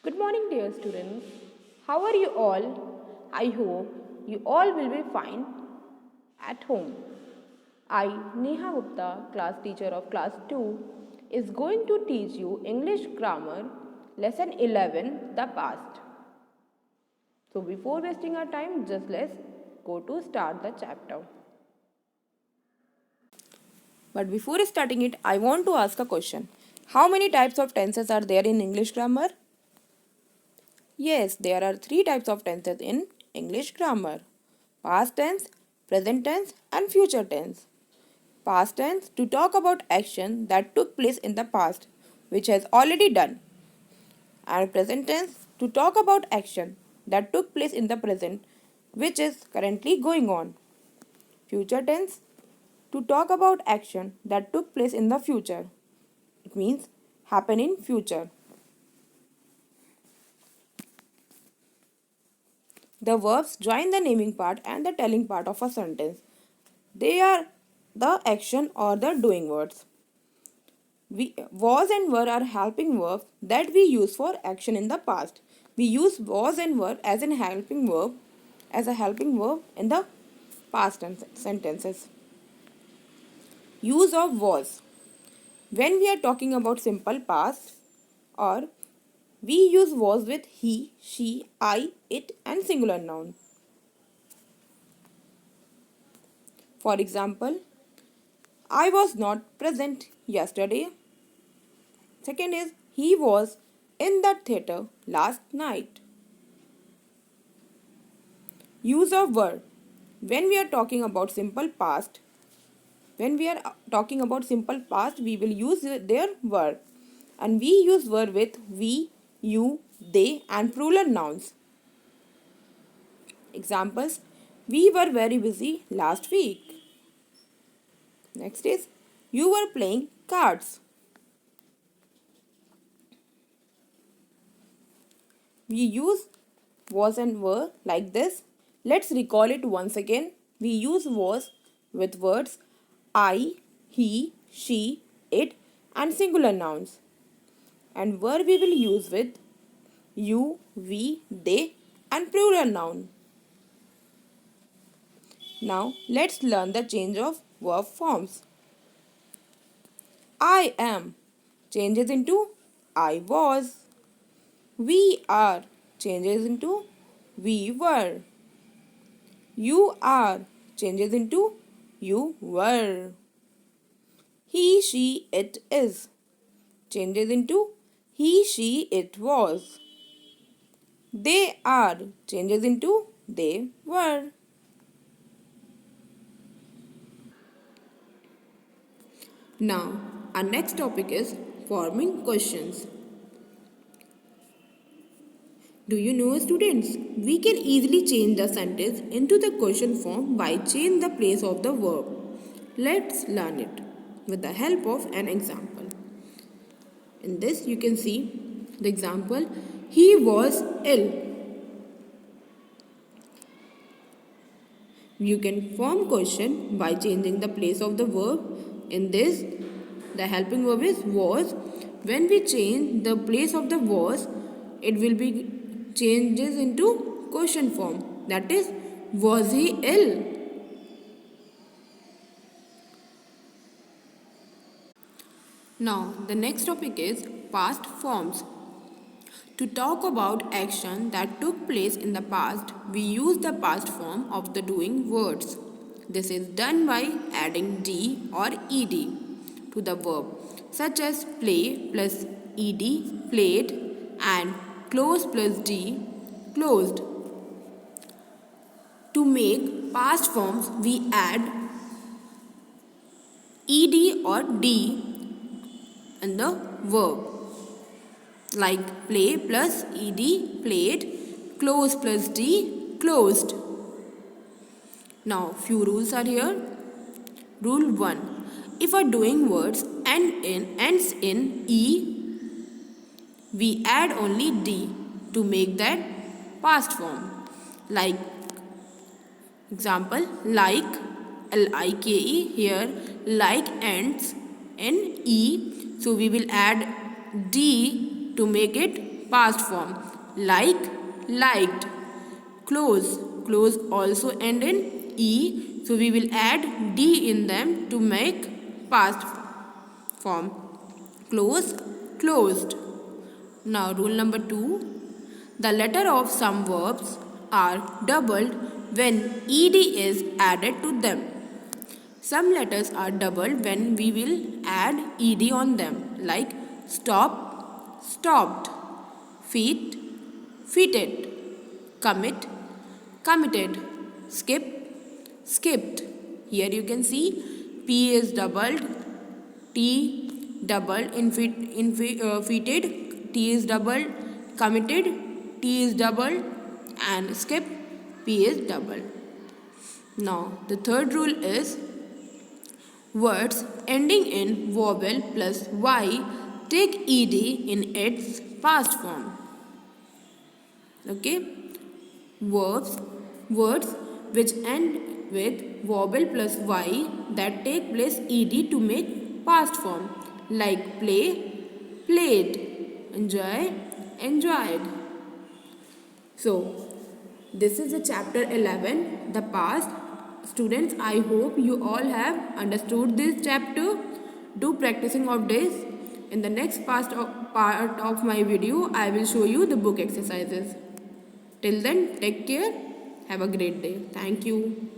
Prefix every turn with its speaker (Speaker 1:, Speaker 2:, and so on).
Speaker 1: Good morning, dear students. How are you all? I hope you all will be fine at home. I, Neha Gupta, class teacher of class 2, is going to teach you English grammar lesson 11, the past. So before wasting our time, just let's go to start the chapter. But before starting it, I want to ask a question. How many types of tenses are there in English grammar? Yes, there are three types of tenses in English grammar: past tense, present tense, and future tense. Past tense to talk about action that took place in the past, which has already done, and present tense to talk about action that took place in the present, which is currently going on. Future tense to talk about action that took place in the future. It means happen in future. The verbs join the naming part and the telling part of a sentence. They are the action or the doing words. Was and were are helping verbs that we use for action in the past. We use was and were as a helping verb in the past sentences. Use of was. When we are talking about simple past, or we use was with he, she, I, it and singular noun. For example, I was not present yesterday. Second is, he was in the theatre last night. Use of were. When we are talking about simple past, we will use their were. And we use were with we, you, they and plural nouns. Examples, we were very busy last week. Next is, you were playing cards. We use was and were like this. Let's recall it once again. We use was with words I, he, she, it and singular nouns. And were we will use with you, we, they and plural noun. Now let's learn the change of verb forms. I am changes into I was. We are changes into we were. You are changes into you were. He, she, it is changes into he, she, it was. They are changes into they were. Now, our next topic is forming questions. Do you know, students, we can easily change the sentence into the question form by changing the place of the verb. Let's learn it with the help of an example. In this you can see the example, he was ill. You can form question by changing the place of the verb. In this, the helping verb is was. When we change the place of the was, it will be changes into question form. That is, was he ill? Now, the next topic is past forms. To talk about action that took place in the past, we use the past form of the doing words. This is done by adding d or ed to the verb, such as play plus ed, played, and close plus d, closed. To make past forms, we add ed or d in the verb, like play plus ed, played, close plus d, closed. Now few rules are here. Rule 1. If a doing words ends in e, we add only d to make that past form. Like example, like, L-I-K-E, here like ends in e, so we will add d to make it past form. Like, liked. Close. Close also end in E. So we will add D in them to make past form. Close, closed. Now rule number 2. The letter of some verbs are doubled when ed is added to them. Some letters are doubled when we will add ed on them, like stop, stopped, feet, feeted, commit, committed, skip, skipped. Here you can see P is doubled, T doubled in feeted, T is doubled, committed, T is doubled, and skip, P is doubled. Now the third rule is words ending in vowel plus Y take ed in its past form. Okay? Words which end with vowel plus Y that take place ed to make past form, like play, played, enjoy, enjoyed. So, this is the chapter 11, the past. Students, I hope you all have understood this chapter. Do practicing of this. In the next part of my video, I will show you the book exercises. Till then, take care. Have a great day. Thank you.